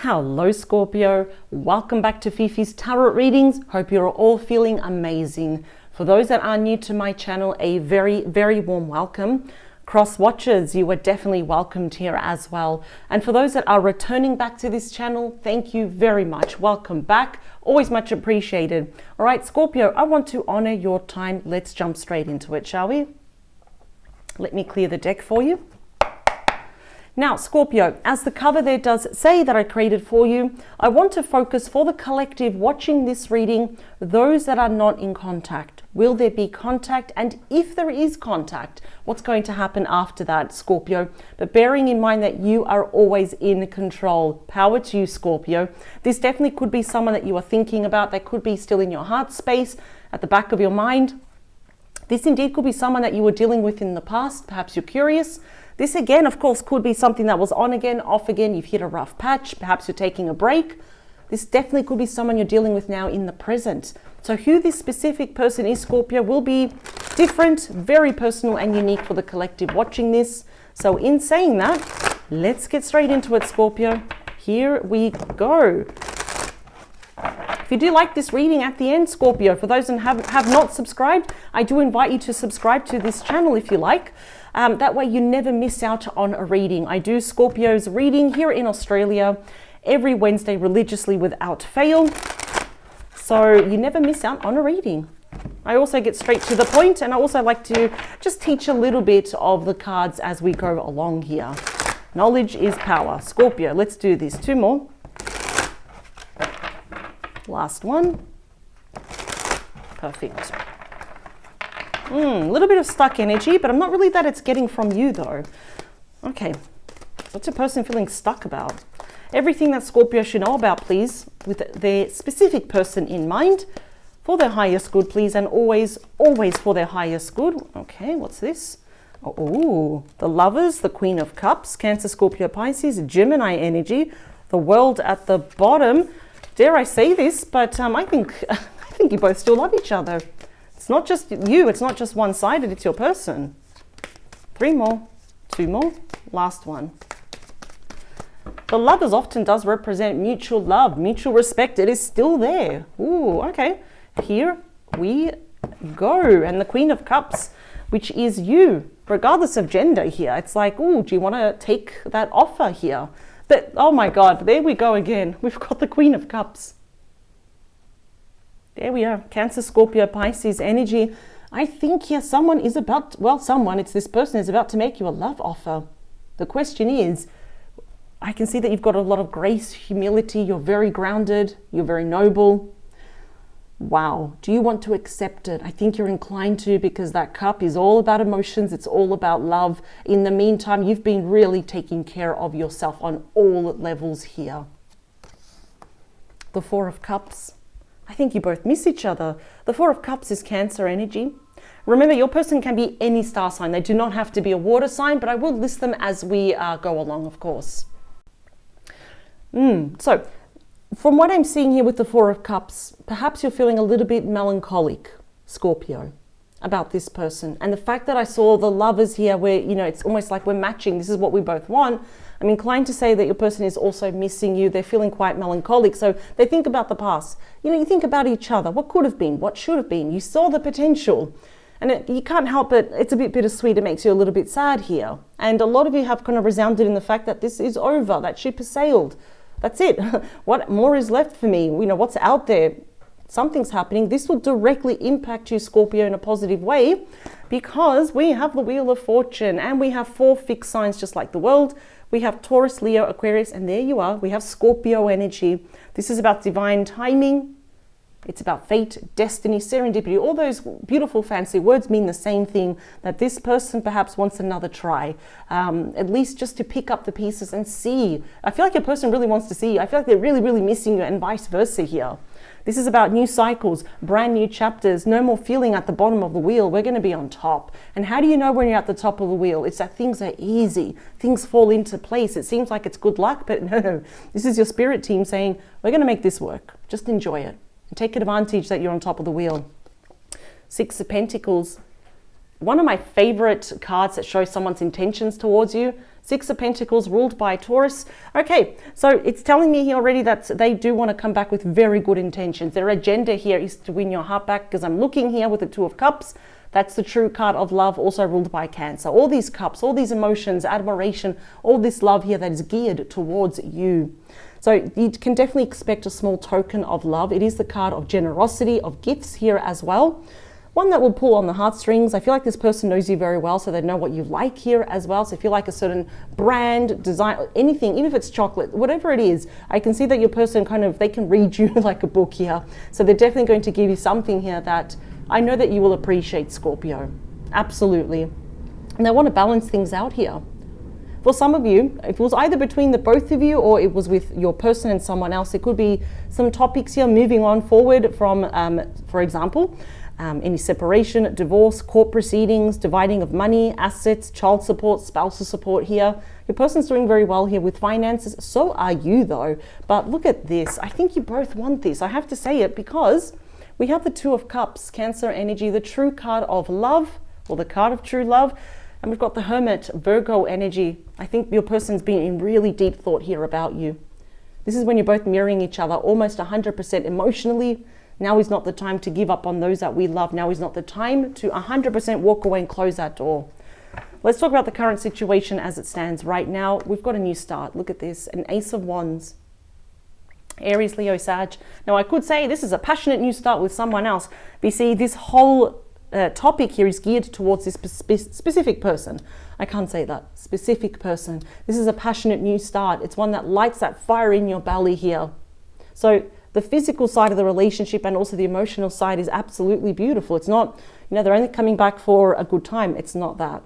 Hello Scorpio, welcome back to Fifi's Tarot Readings. Hope you're all feeling amazing. For those that are new to my channel, a very warm welcome. Cross watchers, you are definitely welcomed here as well. And for those that are returning back to this channel, thank you very much. Welcome back, always much appreciated. All right, Scorpio, I want to honor your time. Let's jump straight into it, shall we? Let me clear the deck for you. Now, Scorpio, as the cover there does say that I created for you, I want to focus for the collective watching this reading, those that are not in contact. Will there be contact? And if there is contact, what's going to happen after that, Scorpio? But bearing in mind that you are always in control. Power to you, Scorpio. This definitely could be someone that you are thinking about. That could be still in your heart space, at the back of your mind. This indeed could be someone that you were dealing with in the past. Perhaps you're curious. This again, of course, could be something that was on again, off again. You've hit a rough patch. Perhaps you're taking a break. This definitely could be someone you're dealing with now in the present. So who this specific person is, Scorpio, will be different, very personal and unique for the collective watching this. So in saying that, let's get straight into it, Scorpio. Here we go. If you do like this reading at the end, Scorpio, for those that have not subscribed, I do invite you to subscribe to this channel if you like. That way you never miss out on a reading. I do Scorpio's reading here in Australia every Wednesday religiously without fail. So you never miss out on a reading. I also get straight to the point, and I also like to just teach a little bit of the cards as we go along here. Knowledge is power. Scorpio, let's do this. Two more. Last one. Perfect. A little bit of stuck energy, but I'm not really that it's getting from you though. Okay, what's your person feeling stuck about? Everything that Scorpio should know about, please, with their specific person in mind, for their highest good, please, and always for their highest good. Okay, what's this? Oh, the Lovers, the Queen of Cups, Cancer, Scorpio, Pisces, Gemini energy, the World at the bottom. Dare I say this, but I think you both still love each other. It's not just you, it's not just one-sided, it's your person. Three more, two more, last one. The Lovers often does represent mutual love, mutual respect. It is still there. Ooh, okay. Here we go. And the Queen of Cups, which is you, regardless of gender here. It's like, ooh, do you want to take that offer here? But, oh my God, there we go again. We've got the Queen of Cups. There we are, Cancer, Scorpio, Pisces energy. I think here someone is about, well, it's this person is about to make you a love offer. The question is, I can see that you've got a lot of grace, humility, you're very grounded, you're very noble. Wow, do you want to accept it? I think you're inclined to, because that cup is all about emotions, it's all about love. In the meantime, you've been really taking care of yourself on all levels here. The Four of Cups. I think you both miss each other. The Four of Cups is Cancer energy. Remember, your person can be any star sign. They do not have to be a water sign, but I will list them as we go along, of course. So, from what I'm seeing here with the Four of Cups, perhaps you're feeling a little bit melancholic, Scorpio, about this person. And the fact that I saw the Lovers here where, you know, it's almost like we're matching. This is what we both want. I'm inclined to say that your person is also missing you. They're feeling quite melancholic. So they think about the past. You know, you think about each other. What could have been? What should have been? You saw the potential. And you can't help it. It's a bit bittersweet. It makes you a little bit sad here. And a lot of you have kind of resounded in the fact that this is over. That ship has sailed. That's it. What more is left for me? You know, what's out there? Something's happening. This will directly impact you, Scorpio, in a positive way, because we have the Wheel of Fortune and we have 4 fixed signs just like the world. We have Taurus, Leo, Aquarius, and there you are. We have Scorpio energy. This is about divine timing. It's about fate, destiny, serendipity. All those beautiful fancy words mean the same thing, that this person perhaps wants another try, at least just to pick up the pieces and see. I feel like your person really wants to see you. I feel like they're really missing you, and vice versa here. This is about new cycles, brand new chapters, no more feeling at the bottom of the wheel. We're going to be on top. And how do you know when you're at the top of the wheel? It's that things are easy. Things fall into place. It seems like it's good luck, but no. This is your spirit team saying, we're going to make this work. Just enjoy it. And take advantage that you're on top of the wheel. 6 of Pentacles. One of my favorite cards that shows someone's intentions towards you. Six of Pentacles ruled by Taurus. Okay, so it's telling me here already that they do want to come back with very good intentions. Their agenda here is to win your heart back, because I'm looking here with the Two of Cups. That's the true card of love, also ruled by Cancer. All these cups, all these emotions, admiration, all this love here that is geared towards you. So you can definitely expect a small token of love. It is the card of generosity, of gifts here as well. One that will pull on the heartstrings. I feel like this person knows you very well, so they know what you like here as well. So if you like a certain brand, design, anything, even if it's chocolate, whatever it is, I can see that your person they can read you like a book here. So they're definitely going to give you something here that I know that you will appreciate, Scorpio. Absolutely. And they want to balance things out here. For some of you, if it was either between the both of you or it was with your person and someone else, it could be some topics here moving on forward from, for example, any separation, divorce, court proceedings, dividing of money, assets, child support, spousal support here. Your person's doing very well here with finances. So are you though. But look at this. I think you both want this. I have to say it because we have the Two of Cups, Cancer energy, the true card of love, or the card of true love. And we've got the Hermit, Virgo energy. I think your person's been in really deep thought here about you. This is when you're both mirroring each other almost 100% emotionally. Now is not the time to give up on those that we love. Now is not the time to 100% walk away and close that door. Let's talk about the current situation as it stands right now. We've got a new start. Look at this, an Ace of Wands. Aries, Leo, Sag. Now I could say this is a passionate new start with someone else. But you see, this whole topic here is geared towards this specific person. I can't say that. Specific person. This is a passionate new start. It's one that lights that fire in your belly here. So the physical side of the relationship and also the emotional side is absolutely beautiful. It's not, they're only coming back for a good time. It's not that.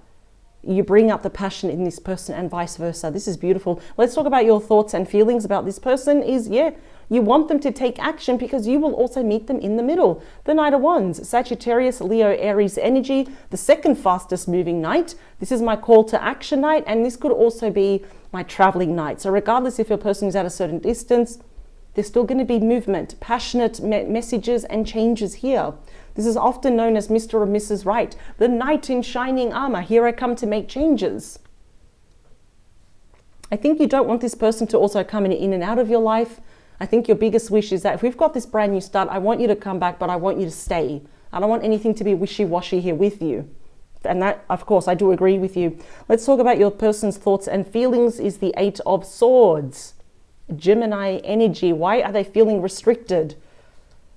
You bring up the passion in this person and vice versa. This is beautiful. Let's talk about your thoughts and feelings about this person is, you want them to take action because you will also meet them in the middle. The Knight of Wands, Sagittarius, Leo, Aries energy, the second fastest moving knight. This is my call to action night, and this could also be my traveling night. So regardless if your person is at a certain distance, there's still going to be movement, passionate messages and changes here. This is often known as Mr. or Mrs. Right, the knight in shining armor. Here I come to make changes. I think you don't want this person to also come in and out of your life. I think your biggest wish is that if we've got this brand new start, I want you to come back, but I want you to stay. I don't want anything to be wishy-washy here with you. And that, of course, I do agree with you. Let's talk about your person's thoughts and feelings is the Eight of Swords. Gemini energy. Why are they feeling restricted?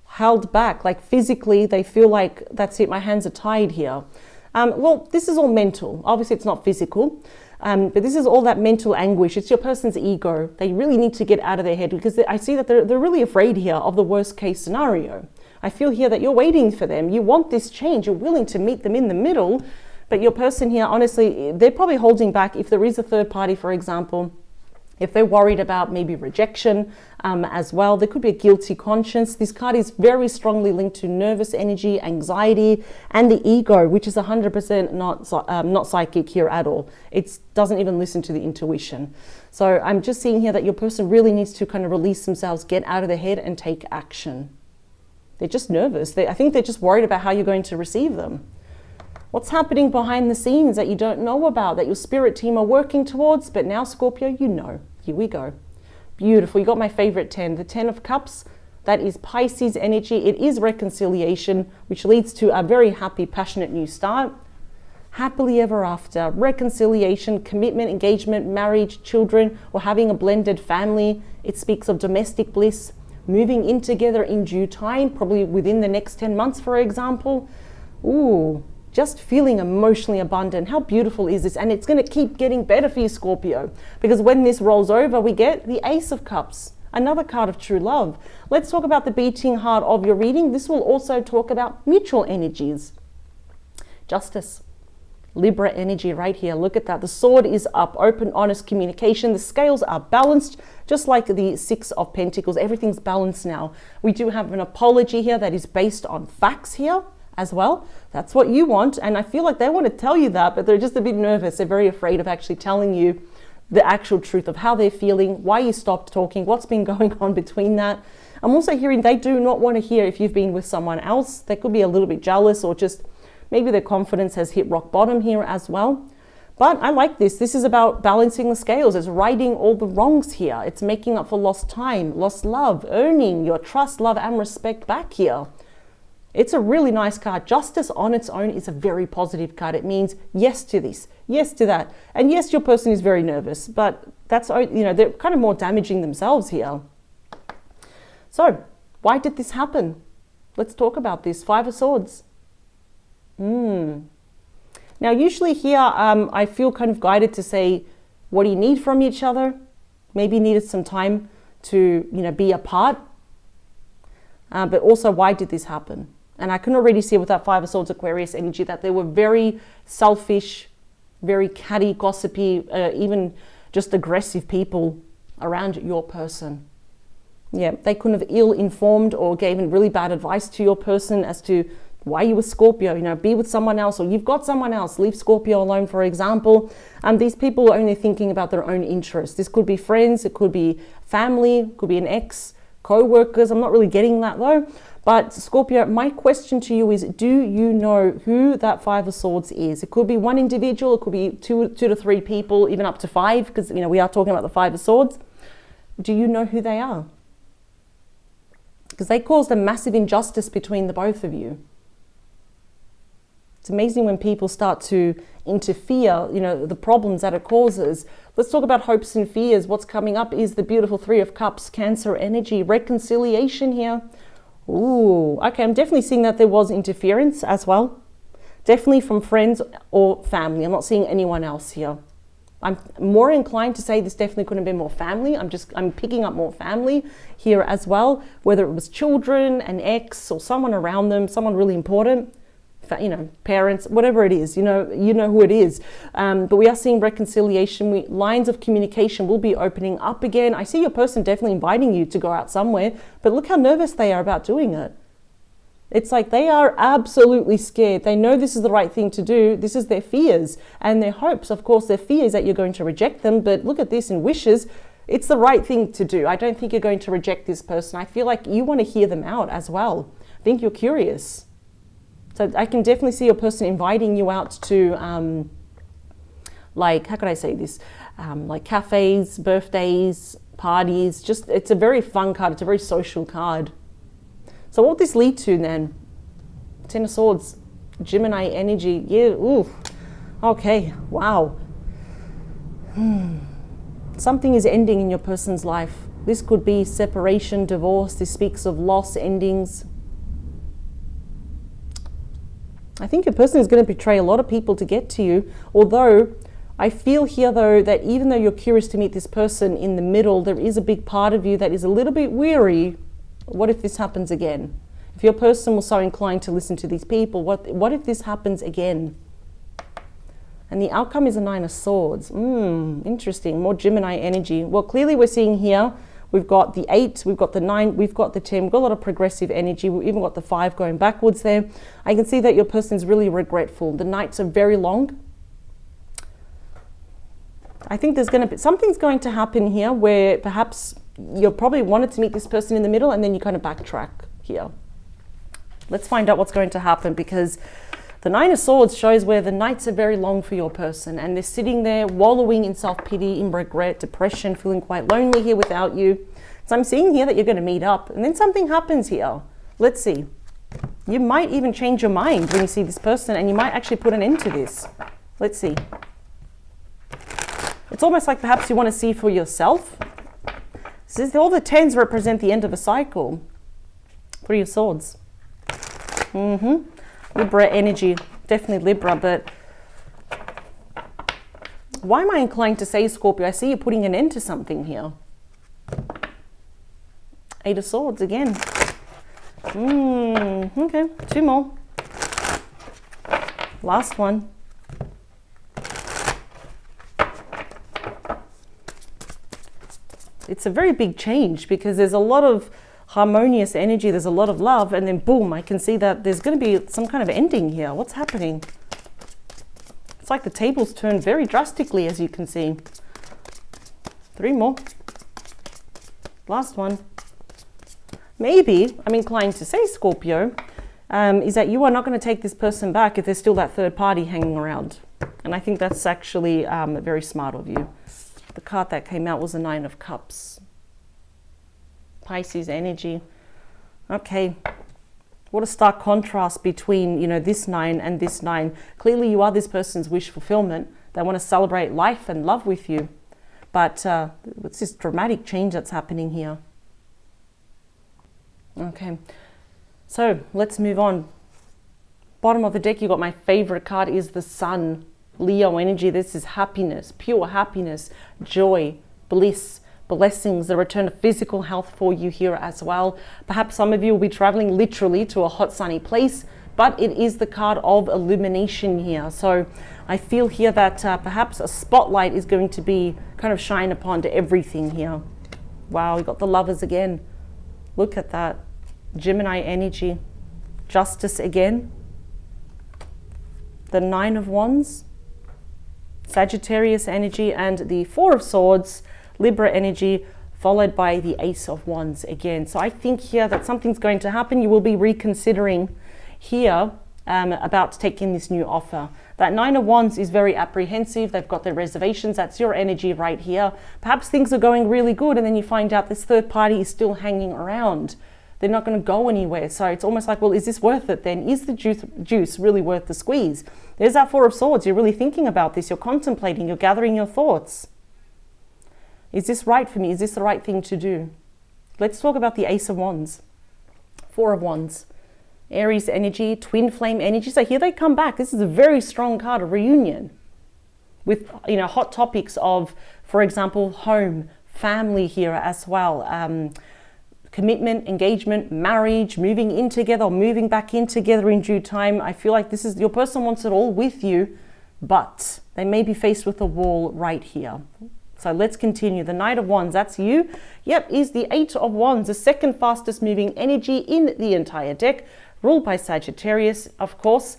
Held back, like physically they feel like, that's it, my hands are tied here. Well, this is all mental. Obviously it's not physical, but this is all that mental anguish. It's your person's ego. They really need to get out of their head because I see that they're really afraid here of the worst case scenario. I feel here that you're waiting for them. You want this change. You're willing to meet them in the middle, but your person here, honestly, they're probably holding back if there is a third party, for example. If they're worried about maybe rejection as well, there could be a guilty conscience. This card is very strongly linked to nervous energy, anxiety, and the ego, which is 100% not psychic here at all. It doesn't even listen to the intuition. So I'm just seeing here that your person really needs to kind of release themselves, get out of their head and take action. They're just nervous. I think they're just worried about how you're going to receive them. What's happening behind the scenes that you don't know about, that your spirit team are working towards, but now Scorpio, you know. Here we go. Beautiful. You got my favorite 10, the 10 of Cups. That is Pisces energy. It is reconciliation, which leads to a very happy, passionate new start. Happily ever after. Reconciliation, commitment, engagement, marriage, children, or having a blended family. It speaks of domestic bliss, moving in together in due time, probably within the next 10 months, for example. Ooh. Just feeling emotionally abundant. How beautiful is this? And it's going to keep getting better for you, Scorpio, because when this rolls over, we get the Ace of Cups, another card of true love. Let's talk about the beating heart of your reading. This will also talk about mutual energies. Justice, Libra energy right here. Look at that. The sword is up, open, honest communication. The scales are balanced, just like the Six of Pentacles. Everything's balanced now. We do have an apology here that is based on facts here as well. That's what you want, and I feel like they want to tell you that, but they're just a bit nervous. They're very afraid of actually telling you the actual truth of how they're feeling, why you stopped talking, what's been going on between that. I'm also hearing they do not want to hear if you've been with someone else. They could be a little bit jealous, or just maybe their confidence has hit rock bottom here as well. But I like this. This is about balancing the scales. It's righting all the wrongs here. It's making up for lost time, lost love, earning your trust, love, and respect back here. It's a really nice card. Justice on its own is a very positive card. It means yes to this, yes to that. And yes, your person is very nervous, but that's, you know, they're kind of more damaging themselves here. So why did this happen? Let's talk about this. Five of Swords. Now, usually here, I feel kind of guided to say, what do you need from each other? Maybe you needed some time to, you know, be apart. But also, why did this happen? And I can already see with that Five of Swords Aquarius energy that they were very selfish, very catty, gossipy, even just aggressive people around your person. Yeah, they couldn't have ill-informed or given really bad advice to your person as to why you were Scorpio, you know, be with someone else, or you've got someone else, leave Scorpio alone, for example. These people are only thinking about their own interests. This could be friends, it could be family, it could be an ex, co-workers. I'm not really getting that though. But Scorpio, my question to you is, do you know who that Five of Swords is? It could be one individual, it could be two to three people, even up to five, because, you know, we are talking about the Five of Swords. Do you know who they are? Because they caused a massive injustice between the both of you. It's amazing when people start to interfere, you know, the problems that it causes. Let's talk about hopes and fears. What's coming up is the beautiful Three of Cups, Cancer energy, reconciliation here. Ooh, okay, I'm definitely seeing that there was interference as well. Definitely from friends or family. I'm not seeing anyone else here. I'm more inclined to say this definitely couldn't have been more family. I'm picking up more family here as well, whether it was children, an ex, or someone around them, someone really important. You know, parents, whatever it is, you know who it is. But we are seeing reconciliation. Lines of communication will be opening up again. I see your person definitely inviting you to go out somewhere, but look how nervous they are about doing it. It's like they are absolutely scared. They know this is the right thing to do. This is their fears and their hopes. Of course, their fear is that you're going to reject them, but look at this in wishes. It's the right thing to do. I don't think you're going to reject this person. I feel like you want to hear them out as well. I think you're curious. So I can definitely see your person inviting you out to, like, how could I say this? Like cafes, birthdays, parties. Just, it's a very fun card. It's a very social card. So what would this lead to then? Ten of Swords, Gemini energy. Yeah, ooh. Okay, wow. Something is ending in your person's life. This could be separation, divorce. This speaks of loss, endings. I think your person is going to betray a lot of people to get to you. Although I feel here though that even though you're curious to meet this person in the middle, there is a big part of you that is a little bit weary. What if this happens again? If your person was so inclined to listen to these people, what if this happens again? And the outcome is a Nine of Swords. Interesting. More Gemini energy. Well, clearly we're seeing here, we've got the 8, we've got the 9, we've got the 10, we've got a lot of progressive energy. We've even got the 5 going backwards there. I can see that your person is really regretful. The nights are very long. I think there's going to be, something's going to happen here where perhaps you probably wanted to meet this person in the middle and then you kind of backtrack here. Let's find out what's going to happen, because the Nine of Swords shows where the nights are very long for your person and they're sitting there wallowing in self-pity, in regret, depression, feeling quite lonely here without you. So I'm seeing here that you're going to meet up and then something happens here. Let's see. You might even change your mind when you see this person and you might actually put an end to this. Let's see. It's almost like perhaps you want to see for yourself. All the 10s represent the end of a cycle. Three of Swords. Libra energy, definitely Libra, but why am I inclined to say, Scorpio? I see you putting an end to something here. Eight of Swords again. Okay, 2 more. Last one. It's a very big change because there's a lot of harmonious energy, there's a lot of love, and then boom, I can see that there's going to be some kind of ending here. What's happening? It's like the tables turn very drastically, as you can see. 3 more. Last one. Maybe, I'm inclined to say, Scorpio, is that you are not going to take this person back if there's still that third party hanging around. And I think that's actually very smart of you. The card that came out was the Nine of Cups. Pisces energy. Okay. What a stark contrast between, you know, this 9 and this 9. Clearly you are this person's wish fulfillment. They want to celebrate life and love with you. But it's this dramatic change that's happening here. Okay. So let's move on. Bottom of the deck, you got my favorite card is the Sun. Leo energy. This is happiness, pure happiness, joy, bliss, blessings, the return of physical health for you here as well. Perhaps some of you will be traveling literally to a hot sunny place, but it is the card of illumination here. So I feel here that perhaps a spotlight is going to be kind of shine upon to everything here. Wow, we got the Lovers again. Look at that. Gemini energy. Justice again. The Nine of Wands. Sagittarius energy, and the Four of Swords. Libra energy, followed by the Ace of Wands again. So I think here that something's going to happen. You will be reconsidering here about taking this new offer. That Nine of Wands is very apprehensive. They've got their reservations. That's your energy right here. Perhaps things are going really good, and then you find out this third party is still hanging around. They're not going to go anywhere. So it's almost like, well, is this worth it then? Is the juice really worth the squeeze? There's that Four of Swords. You're really thinking about this. You're contemplating. You're gathering your thoughts. Is this right for me? Is this the right thing to do? Let's talk about the Ace of Wands. Four of Wands. Aries energy, twin flame energy. So here they come back. This is a very strong card, a reunion. With, you know, hot topics of, for example, home, family here as well. Commitment, engagement, marriage, moving in together, or moving back in together in due time. I feel like this is, your person wants it all with you, but they may be faced with a wall right here. So let's continue. The Knight of Wands, that's you. Yep, is the Eight of Wands, the second fastest moving energy in the entire deck, ruled by Sagittarius, of course.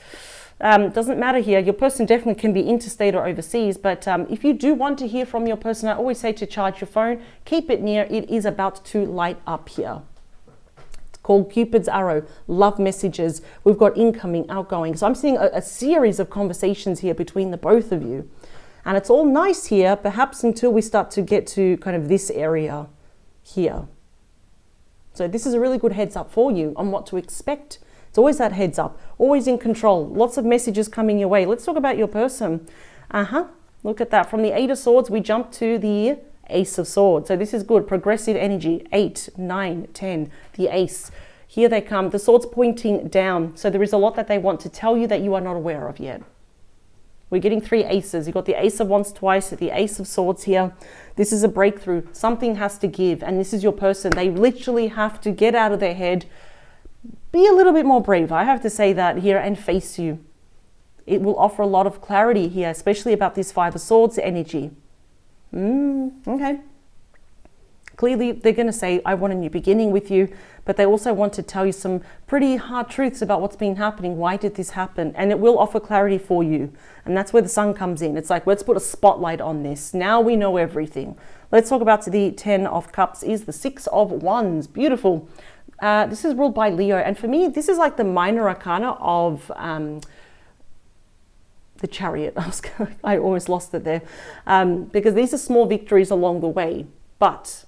Doesn't matter here. Your person definitely can be interstate or overseas, but if you do want to hear from your person, I always say to charge your phone, keep it near. It is about to light up here. It's called Cupid's arrow, love messages. We've got incoming, outgoing. So I'm seeing a series of conversations here between the both of you. And it's all nice here, perhaps until we start to get to kind of this area here. So this is a really good heads up for you on what to expect. It's always that heads up, always in control. Lots of messages coming your way. Let's talk about your person. Look at that. From the Eight of Swords, we jump to the Ace of Swords. So this is good. Progressive energy. 8, 9, 10. The Ace. Here they come. The swords pointing down. So there is a lot that they want to tell you that you are not aware of yet. We're getting 3 aces. You've got the Ace of Wands twice, the Ace of Swords here. This is a breakthrough. Something has to give. And this is your person. They literally have to get out of their head. Be a little bit more brave. I have to say that here, and face you. It will offer a lot of clarity here, especially about this Five of Swords energy. Okay. Clearly, they're going to say, I want a new beginning with you, but they also want to tell you some pretty hard truths about what's been happening. Why did this happen? And it will offer clarity for you. And that's where the Sun comes in. It's like, let's put a spotlight on this. Now we know everything. Let's talk about the Ten of Cups is the Six of Wands. Beautiful. This is ruled by Leo. And for me, this is like the minor arcana of the Chariot. I always lost it there. Because these are small victories along the way. But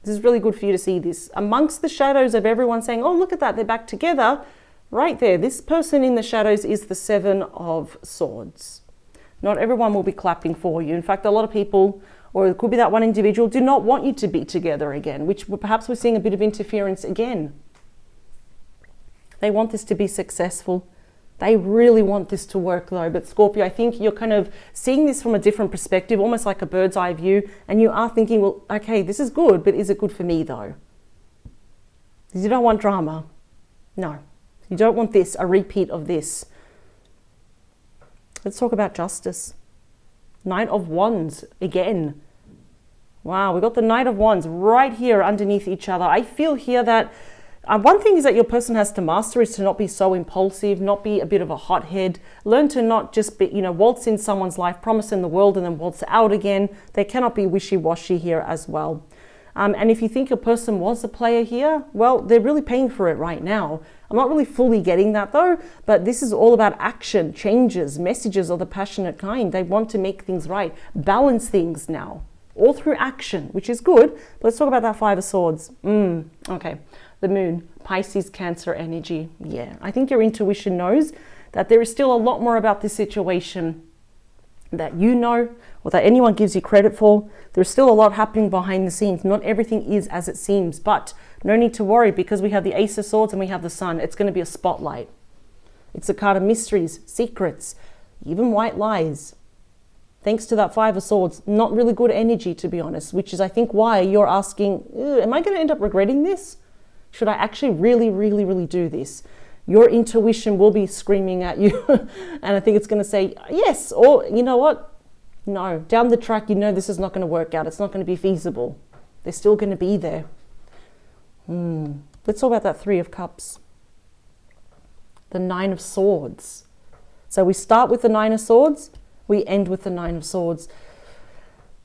this is really good for you to see this. Amongst the shadows of everyone saying, oh, look at that, they're back together. Right there, this person in the shadows is the Seven of Swords. Not everyone will be clapping for you. In fact, a lot of people, or it could be that one individual, do not want you to be together again, which perhaps we're seeing a bit of interference again. They want this to be successful. They really want this to work though. But Scorpio, I think you're kind of seeing this from a different perspective, almost like a bird's eye view. And you are thinking, well, okay, this is good, but is it good for me though? Because you don't want drama. No, you don't want this, a repeat of this. Let's talk about justice. Knight of Wands again. Wow, we got the Knight of Wands right here underneath each other. I feel here that one thing is that your person has to master is to not be so impulsive, not be a bit of a hothead. Learn to not just be, waltz in someone's life, promise in the world, and then waltz out again. They cannot be wishy-washy here as well. And if you think your person was a player here, well, they're really paying for it right now. I'm not really fully getting that though, but this is all about action, changes, messages of the passionate kind. They want to make things right, balance things now, all through action, which is good. But let's talk about that Five of Swords. Okay, the Moon, Pisces, Cancer energy. Yeah, I think your intuition knows that there is still a lot more about this situation that you know, or that anyone gives you credit for. There's still a lot happening behind the scenes. Not everything is as it seems, but no need to worry, because we have the Ace of Swords and we have the Sun. It's going to be a spotlight. It's a card of mysteries, secrets, even white lies. Thanks to that Five of Swords, not really good energy, to be honest, which is, I think, why you're asking, am I going to end up regretting this? Should I actually really do this? Your intuition will be screaming at you. And I think it's going to say yes, or you know what? No, down the track, you know this is not going to work out. It's not going to be feasible. They're still going to be there. Let's talk about that Three of Cups. The Nine of Swords. So we start with the Nine of Swords. We end with the Nine of Swords.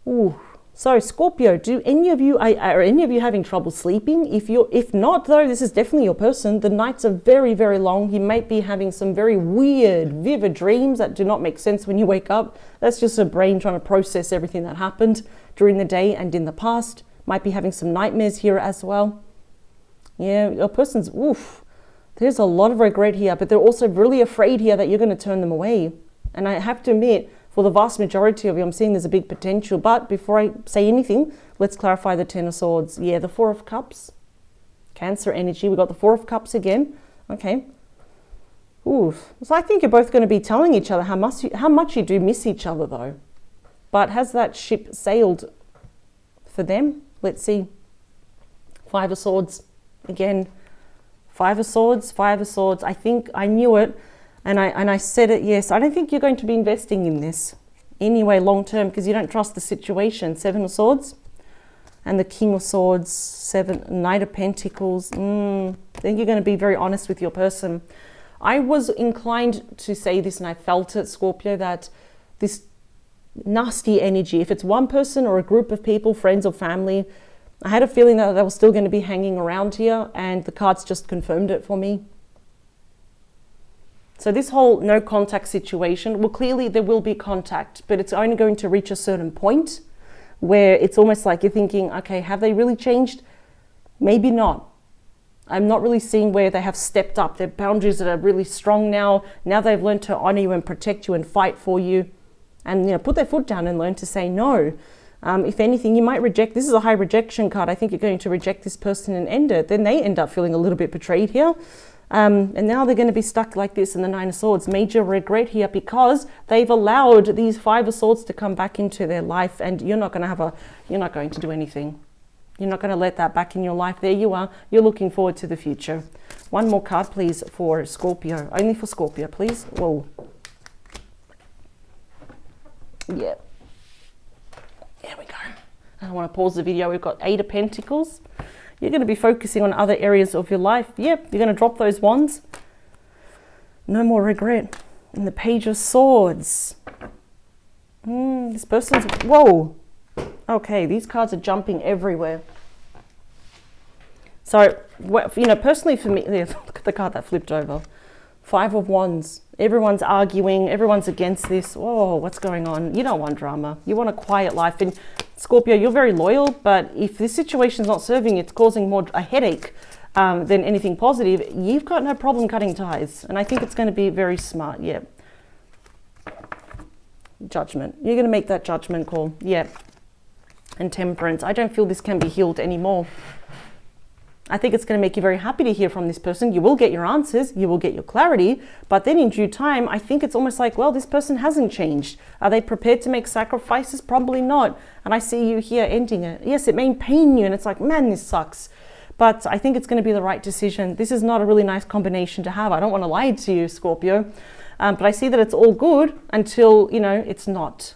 Ooh. So Scorpio, are any of you having trouble sleeping? If not though, this is definitely your person. The nights are very long. You might be having some very weird, vivid dreams that do not make sense when you wake up. That's just a brain trying to process everything that happened during the day and in the past. Might be having some nightmares here as well. Yeah, your person's, there's a lot of regret here, but they're also really afraid here that you're going to turn them away. And I have to admit, for the vast majority of you, I'm seeing there's a big potential. But before I say anything, let's clarify the Ten of Swords. Yeah, the Four of Cups. Cancer energy. We got the Four of Cups again. Okay. So I think you're both going to be telling each other how much you do miss each other, though. But has that ship sailed for them? Let's see. Five of Swords. Again. Five of Swords. Five of Swords. I think I knew it. And I said it, yes. I don't think you're going to be investing in this anyway long term, because you don't trust the situation. Seven of Swords and the King of Swords, Knight of Pentacles. I think you're going to be very honest with your person. I was inclined to say this, and I felt it, Scorpio, that this nasty energy, if it's one person or a group of people, friends or family, I had a feeling that they were still going to be hanging around here, and the cards just confirmed it for me. So this whole no contact situation, well, clearly there will be contact, but it's only going to reach a certain point where it's almost like you're thinking, okay, have they really changed? Maybe not. I'm not really seeing where they have stepped up. Their boundaries that are really strong now. Now they've learned to honor you and protect you and fight for you, and put their foot down and learn to say no. If anything, you might reject. This is a high rejection card. I think you're going to reject this person and end it. Then they end up feeling a little bit betrayed here. And now they're going to be stuck like this in the Nine of Swords. Major regret here, because they've allowed these Five of Swords to come back into their life, and you're not going to do anything. You're not going to let that back in your life. There you are. You're looking forward to the future. One more card, please, for Scorpio. Only for Scorpio, please. Whoa. Yeah. There we go. I don't want to pause the video. We've got Eight of Pentacles. You're going to be focusing on other areas of your life. Yep, you're going to drop those wands. No more regret. And the Page of Swords. This person's... Whoa. Okay, these cards are jumping everywhere. So, personally for me... Look at the card that flipped over. Five of Wands. Everyone's arguing. Everyone's against this. Whoa, what's going on? You don't want drama. You want a quiet life. And Scorpio, you're very loyal, but if this situation's not serving, it's causing more a headache than anything positive, you've got no problem cutting ties. And I think it's going to be very smart. Yeah. Judgment. You're going to make that judgment call. Yeah. And Temperance. I don't feel this can be healed anymore. I think it's going to make you very happy to hear from this person. You will get your answers, you will get your clarity, but then in due time, I think it's almost like, well, this person hasn't changed. Are they prepared to make sacrifices? Probably not. And I see you here ending it. Yes, it may pain you, and it's like, man, this sucks. But I think it's going to be the right decision. This is not a really nice combination to have. I don't want to lie to you, Scorpio. But I see that it's all good until, it's not.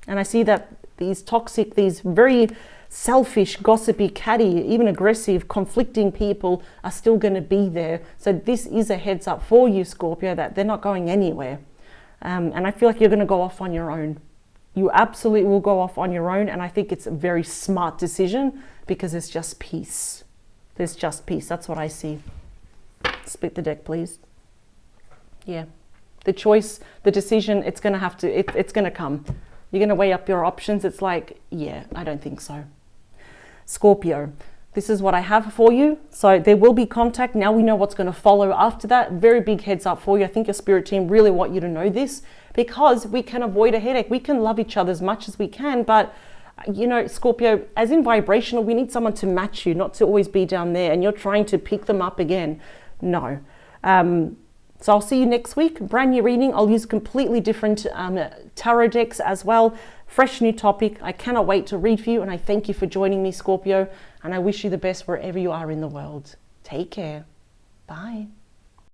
And I see that these toxic, these very selfish, gossipy, catty, even aggressive, conflicting people are still going to be there. So this is a heads up for you, Scorpio, that they're not going anywhere. And I feel like you're going to go off on your own. You absolutely will go off on your own, and I think it's a very smart decision because it's just peace. There's just peace. That's what I see. Split the deck, please. Yeah. The choice, the decision, it's going to have to, it's going to come. You're going to weigh up your options. It's like, yeah, I don't think so. Scorpio, this is what I have for you. So there will be contact. Now we know what's going to follow after that. Very big heads up for you. I think your spirit team really want you to know this because we can avoid a headache. We can love each other as much as we can, but you know, Scorpio, as in vibrational, we need someone to match you, not to always be down there and you're trying to pick them up again. No. So I'll see you next week. Brand new reading. I'll use completely different tarot decks as well. Fresh new topic. I cannot wait to read for you. And I thank you for joining me, Scorpio. And I wish you the best wherever you are in the world. Take care. Bye.